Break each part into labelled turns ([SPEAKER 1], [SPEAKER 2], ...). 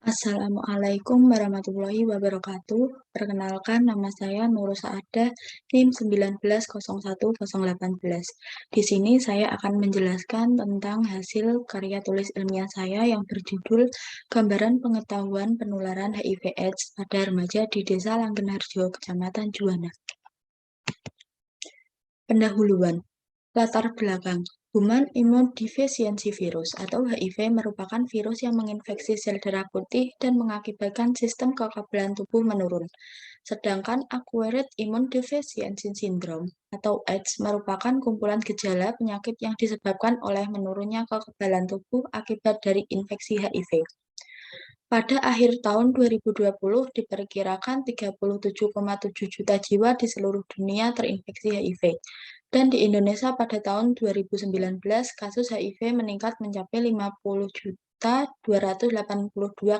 [SPEAKER 1] Assalamualaikum warahmatullahi wabarakatuh. Perkenalkan, nama saya Nurul Saadah, NIM 190118. Di sini saya akan menjelaskan tentang hasil karya tulis ilmiah saya yang berjudul Gambaran Pengetahuan Penularan HIV/AIDS pada Remaja di Desa Langgenharjo, Kecamatan Juwana. Pendahuluan. Latar belakang. Human Immunodeficiency Virus atau HIV merupakan virus yang menginfeksi sel darah putih dan mengakibatkan sistem kekebalan tubuh menurun. Sedangkan Acquired Immunodeficiency Syndrome atau AIDS merupakan kumpulan gejala penyakit yang disebabkan oleh menurunnya kekebalan tubuh akibat dari infeksi HIV. Pada akhir tahun 2020, diperkirakan 37,7 juta jiwa di seluruh dunia terinfeksi HIV. Dan di Indonesia pada tahun 2019, kasus HIV meningkat mencapai 50.282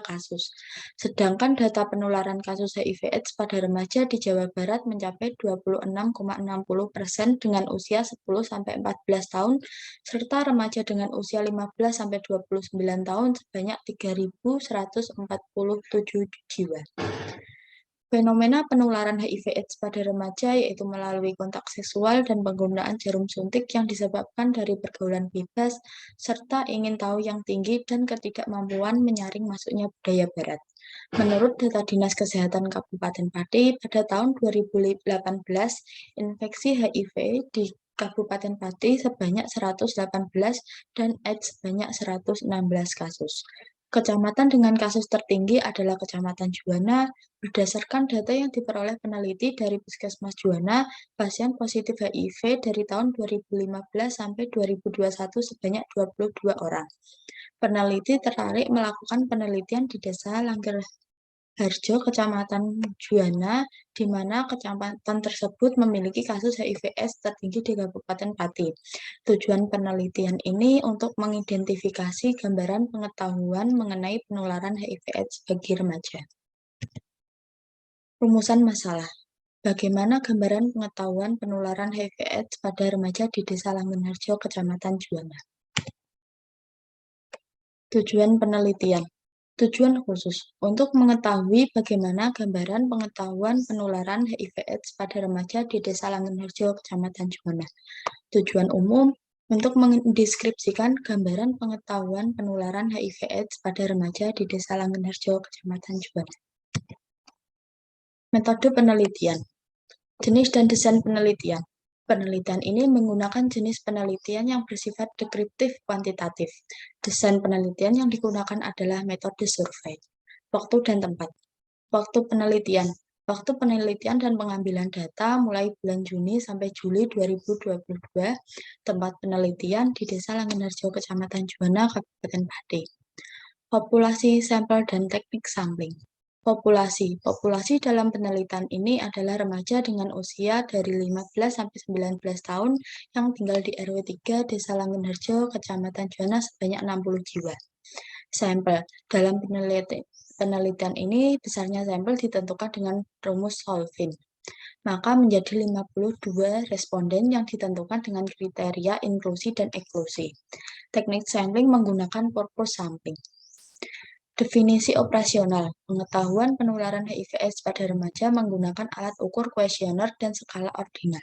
[SPEAKER 1] kasus. Sedangkan data penularan kasus HIV/AIDS pada remaja di Jawa Barat mencapai 26,60% dengan usia 10-14 tahun, serta remaja dengan usia 15-29 tahun sebanyak 3.147 jiwa. Fenomena penularan HIV/AIDS pada remaja yaitu melalui kontak seksual dan penggunaan jarum suntik yang disebabkan dari pergaulan bebas, serta ingin tahu yang tinggi dan ketidakmampuan menyaring masuknya budaya barat. Menurut data Dinas Kesehatan Kabupaten Pati, pada tahun 2018, infeksi HIV di Kabupaten Pati sebanyak 118 dan AIDS sebanyak 116 kasus. Kecamatan dengan kasus tertinggi adalah Kecamatan Juwana. Berdasarkan data yang diperoleh peneliti dari Puskesmas Juwana, pasien positif HIV dari tahun 2015 sampai 2021 sebanyak 22 orang. Peneliti tertarik melakukan penelitian di Desa Langgerharjo, Kecamatan Juwana, di mana kecamatan tersebut memiliki kasus HIV/AIDS tertinggi di Kabupaten Pati. Tujuan penelitian ini untuk mengidentifikasi gambaran pengetahuan mengenai penularan HIV/AIDS bagi remaja. Rumusan masalah. Bagaimana gambaran pengetahuan penularan HIV/AIDS pada remaja di Desa Langgenharjo, Kecamatan Juwana? Tujuan penelitian. Tujuan khusus untuk mengetahui bagaimana gambaran pengetahuan penularan HIV/AIDS pada remaja di Desa Langgenharjo, Kecamatan Juwana. Tujuan umum untuk mendeskripsikan gambaran pengetahuan penularan HIV/AIDS pada remaja di Desa Langgenharjo, Kecamatan Juwana. Metode penelitian. Jenis dan desain penelitian. Penelitian ini menggunakan jenis penelitian yang bersifat deskriptif kuantitatif. Desain penelitian yang digunakan adalah metode survei. Waktu dan tempat. Waktu penelitian. Waktu penelitian dan pengambilan data mulai bulan Juni sampai Juli 2022. Tempat penelitian di Desa Langgenharjo, Kecamatan Juwana, Kabupaten Pati. Populasi sampel dan teknik sampling. Populasi dalam penelitian ini adalah remaja dengan usia dari 15 sampai 19 tahun yang tinggal di RW 3 Desa Langgenharjo, Kecamatan Juwana sebanyak 60 jiwa. Sampel. Dalam penelitian ini besarnya sampel ditentukan dengan rumus Solvin. Maka menjadi 52 responden yang ditentukan dengan kriteria inklusi dan eksklusi. Teknik sampling menggunakan purpose sampling. Definisi operasional. Pengetahuan penularan HIV/AIDS pada remaja menggunakan alat ukur kuesioner dan skala ordinal.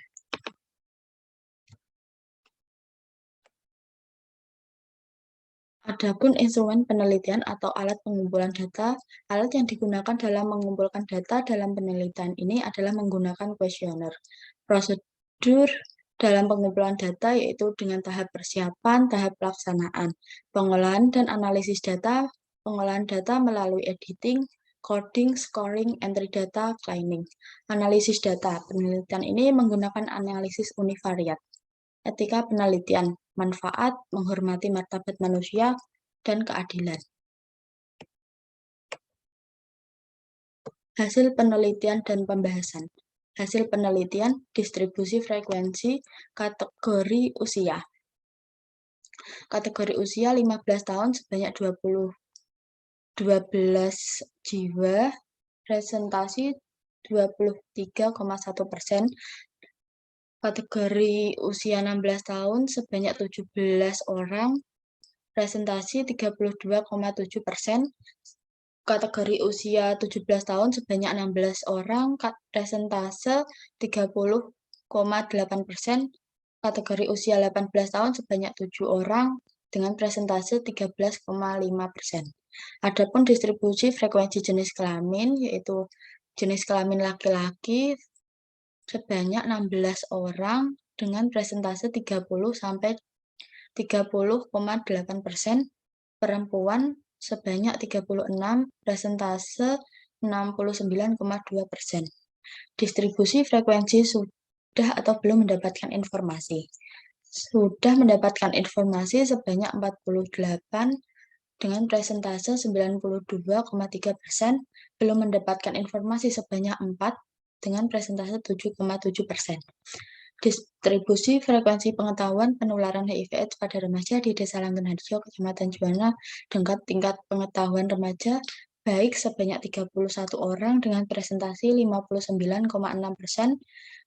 [SPEAKER 1] Adapun instrumen penelitian atau alat pengumpulan data, alat yang digunakan dalam mengumpulkan data dalam penelitian ini adalah menggunakan kuesioner. Prosedur dalam pengumpulan data yaitu dengan tahap persiapan, tahap pelaksanaan, pengolahan dan analisis data, pengolahan data melalui editing, coding, scoring, entry data, cleaning. Analisis data. Penelitian ini menggunakan analisis univariat. Etika penelitian, manfaat, menghormati martabat manusia, dan keadilan. Hasil penelitian dan pembahasan. Hasil penelitian, distribusi frekuensi, kategori usia. Kategori usia 15 tahun sebanyak 12 jiwa, presentasi 23,1%. Kategori usia 16 tahun sebanyak 17 orang, presentasi 32,7%. Kategori usia 17 tahun sebanyak 16 orang, presentase 30,8%. Kategori usia 18 tahun sebanyak 7 orang dengan presentase 13,5%. Adapun distribusi frekuensi jenis kelamin, yaitu jenis kelamin laki-laki sebanyak 16 orang dengan presentase 30 sampai 30,8%, perempuan sebanyak 36, presentase 69,2%. Distribusi frekuensi sudah atau belum mendapatkan informasi. Sudah mendapatkan informasi sebanyak 48 dengan presentase 92,3%, belum mendapatkan informasi sebanyak 4 dengan presentase 7,7%. Distribusi frekuensi pengetahuan penularan HIV/AIDS pada remaja di Desa Langgenharjo, Kecamatan Juwana, dengan tingkat pengetahuan remaja baik sebanyak 31 orang dengan presentasi 59,6%,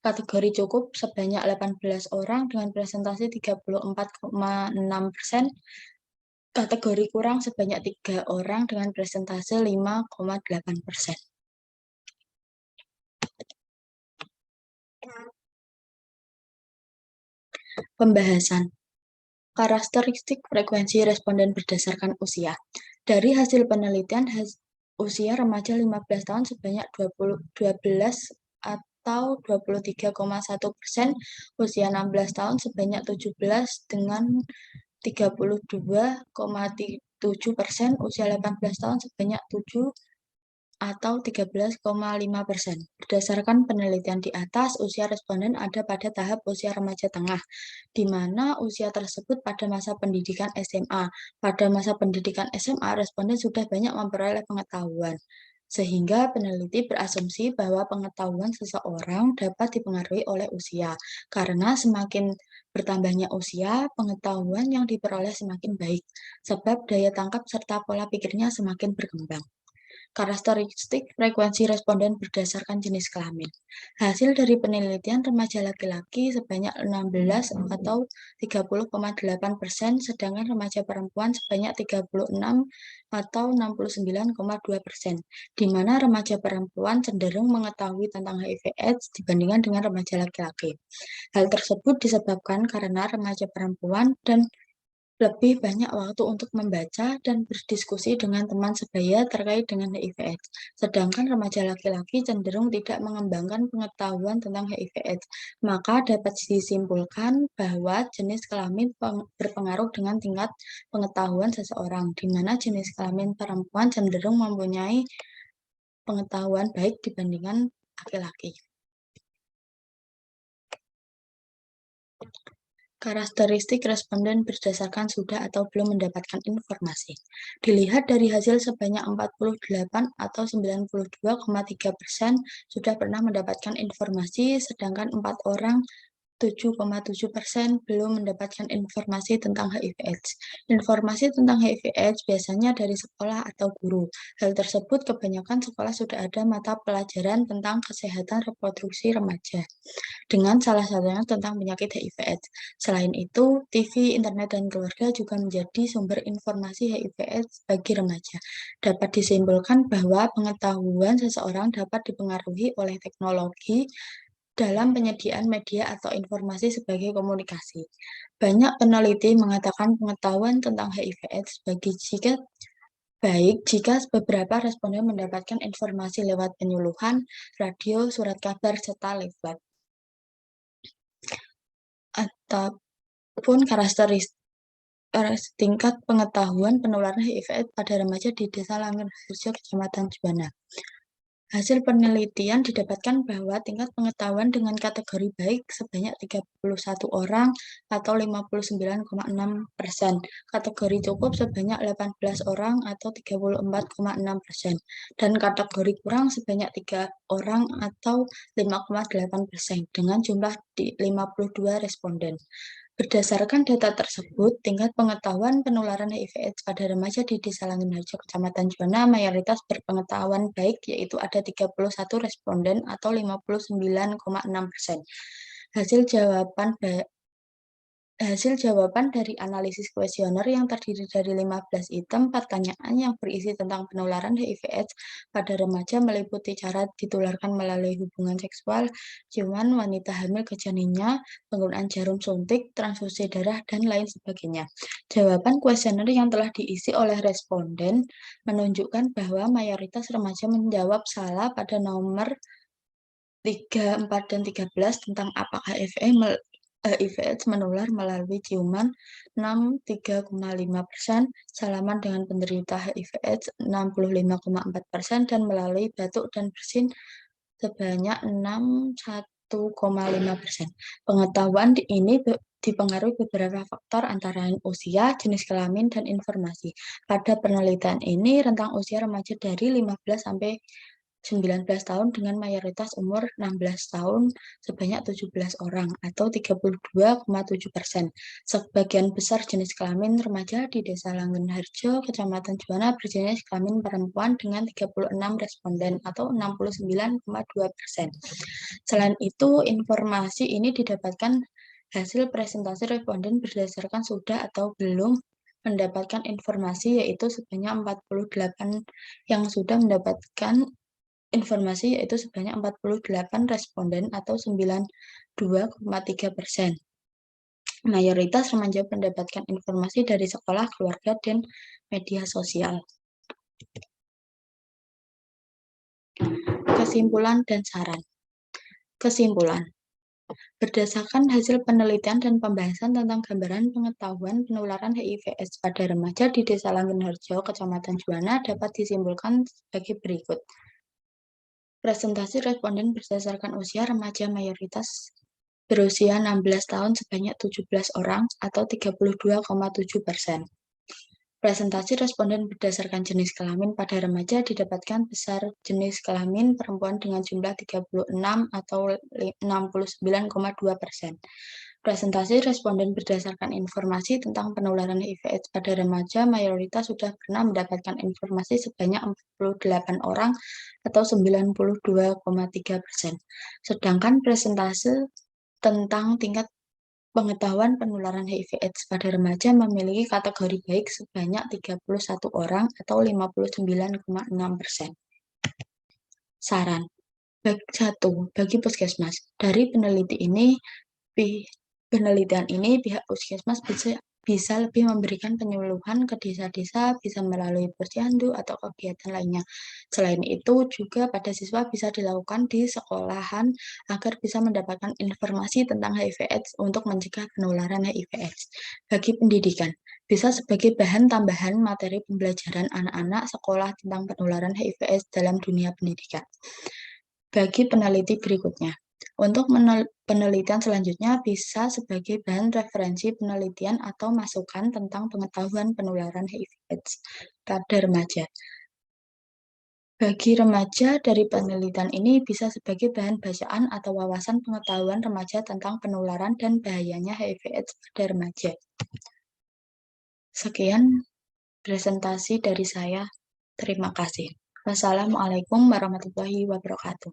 [SPEAKER 1] kategori cukup sebanyak 18 orang dengan presentasi 34,6%, kategori kurang sebanyak 3 orang dengan presentase 5,8%. Pembahasan karakteristik frekuensi responden berdasarkan usia. Dari hasil penelitian, usia remaja 15 tahun sebanyak 12 atau 23,1%, usia 16 tahun sebanyak 17 dengan 32,7%, usia 18 tahun sebanyak 7 atau 13,5%. Berdasarkan penelitian di atas, usia responden ada pada tahap usia remaja tengah, di mana usia tersebut pada masa pendidikan SMA. Pada masa pendidikan SMA, responden sudah banyak memperoleh pengetahuan, sehingga peneliti berasumsi bahwa pengetahuan seseorang dapat dipengaruhi oleh usia, karena semakin bertambahnya usia, pengetahuan yang diperoleh semakin baik, sebab daya tangkap serta pola pikirnya semakin berkembang. Karakteristik frekuensi responden berdasarkan jenis kelamin. Hasil dari penelitian remaja laki-laki sebanyak 16 atau 30,8%, sedangkan remaja perempuan sebanyak 36 atau 69,2%, di mana remaja perempuan cenderung mengetahui tentang HIV/AIDS dibandingkan dengan remaja laki-laki. Hal tersebut disebabkan karena remaja perempuan dan lebih banyak waktu untuk membaca dan berdiskusi dengan teman sebaya terkait dengan HIV/AIDS. Sedangkan remaja laki-laki cenderung tidak mengembangkan pengetahuan tentang HIV/AIDS. Maka dapat disimpulkan bahwa jenis kelamin berpengaruh dengan tingkat pengetahuan seseorang, di mana jenis kelamin perempuan cenderung mempunyai pengetahuan baik dibandingkan laki-laki. Karakteristik responden berdasarkan sudah atau belum mendapatkan informasi. Dilihat dari hasil sebanyak 48 atau 92,3% sudah pernah mendapatkan informasi, sedangkan 4 orang 7,7% belum mendapatkan informasi tentang HIV/AIDS. Informasi tentang HIV/AIDS biasanya dari sekolah atau guru. Hal tersebut kebanyakan sekolah sudah ada mata pelajaran tentang kesehatan reproduksi remaja, dengan salah satunya tentang penyakit HIV/AIDS. Selain itu, TV, internet, dan keluarga juga menjadi sumber informasi HIV/AIDS bagi remaja. Dapat disimpulkan bahwa pengetahuan seseorang dapat dipengaruhi oleh teknologi dalam penyediaan media atau informasi sebagai komunikasi. Banyak peneliti mengatakan pengetahuan tentang HIV/AIDS baik jika beberapa responden mendapatkan informasi lewat penyuluhan, radio, surat kabar, serta leaflet. Ataupun tingkat pengetahuan penularan HIV/AIDS pada remaja di Desa Langgenharjo, Kecamatan Juwana. Hasil penelitian didapatkan bahwa tingkat pengetahuan dengan kategori baik sebanyak 31 orang atau 59,6%, kategori cukup sebanyak 18 orang atau 34,6%, dan kategori kurang sebanyak 3 orang atau 5,8% dengan jumlah 52 responden. Berdasarkan data tersebut, tingkat pengetahuan penularan HIV/AIDS pada remaja di Desa Langgenharjo, Kecamatan Juwana mayoritas berpengetahuan baik, yaitu ada 31 responden atau 59,6%. Hasil jawaban Hasil jawaban dari analisis kuesioner yang terdiri dari 15 item pertanyaan yang berisi tentang penularan HIV/AIDS pada remaja meliputi cara ditularkan melalui hubungan seksual, ciuman, wanita hamil ke janinnya, penggunaan jarum suntik, transfusi darah, dan lain sebagainya. Jawaban kuesioner yang telah diisi oleh responden menunjukkan bahwa mayoritas remaja menjawab salah pada nomor 3, 4, dan 13 tentang apakah HIV/AIDS menular melalui ciuman 63,5%, salaman dengan penderita HIV/AIDS 65,4%, dan melalui batuk dan bersin sebanyak 61,5%. Pengetahuan ini dipengaruhi beberapa faktor antara lain usia, jenis kelamin, dan informasi. Pada penelitian ini, rentang usia remaja dari 15 sampai 19 tahun dengan mayoritas umur 16 tahun sebanyak 17 orang atau 32,7%. Sebagian besar jenis kelamin remaja di Desa Langgenharjo, Kecamatan Juwana berjenis kelamin perempuan dengan 36 responden atau 69,2%. Selain itu, informasi ini didapatkan hasil presentasi responden berdasarkan sudah atau belum mendapatkan informasi, yaitu sebanyak 48 yang sudah mendapatkan informasi, yaitu sebanyak 48 responden atau 92,3%. Mayoritas remaja mendapatkan informasi dari sekolah, keluarga, dan media sosial. Kesimpulan dan saran. Kesimpulan. Berdasarkan hasil penelitian dan pembahasan tentang gambaran pengetahuan penularan HIV/AIDS pada remaja di Desa Langgenharjo, Kecamatan Juwana dapat disimpulkan sebagai berikut. Presentasi responden berdasarkan usia remaja mayoritas berusia 16 tahun sebanyak 17 orang atau 32,7%. Presentasi responden berdasarkan jenis kelamin pada remaja didapatkan besar jenis kelamin perempuan dengan jumlah 36 atau 69,2%. Presentasi responden berdasarkan informasi tentang penularan HIV/AIDS pada remaja mayoritas sudah pernah mendapatkan informasi sebanyak 48 orang atau 92,3%. Sedangkan presentase tentang tingkat pengetahuan penularan HIV/AIDS pada remaja memiliki kategori baik sebanyak 31 orang atau 59,6%. Saran. Bagi puskesmas. Dari penelitian ini, pihak puskesmas bisa lebih memberikan penyuluhan ke desa-desa, bisa melalui posyandu atau kegiatan lainnya. Selain itu, juga pada siswa bisa dilakukan di sekolahan agar bisa mendapatkan informasi tentang HIV/AIDS untuk mencegah penularan HIV/AIDS. Bagi pendidikan, bisa sebagai bahan tambahan materi pembelajaran anak-anak sekolah tentang penularan HIV/AIDS dalam dunia pendidikan. Bagi peneliti berikutnya, untuk penelitian selanjutnya bisa sebagai bahan referensi penelitian atau masukan tentang pengetahuan penularan HIV/AIDS pada remaja. Bagi remaja, dari penelitian ini bisa sebagai bahan bacaan atau wawasan pengetahuan remaja tentang penularan dan bahayanya HIV/AIDS pada remaja. Sekian presentasi dari saya. Terima kasih. Wassalamualaikum warahmatullahi wabarakatuh.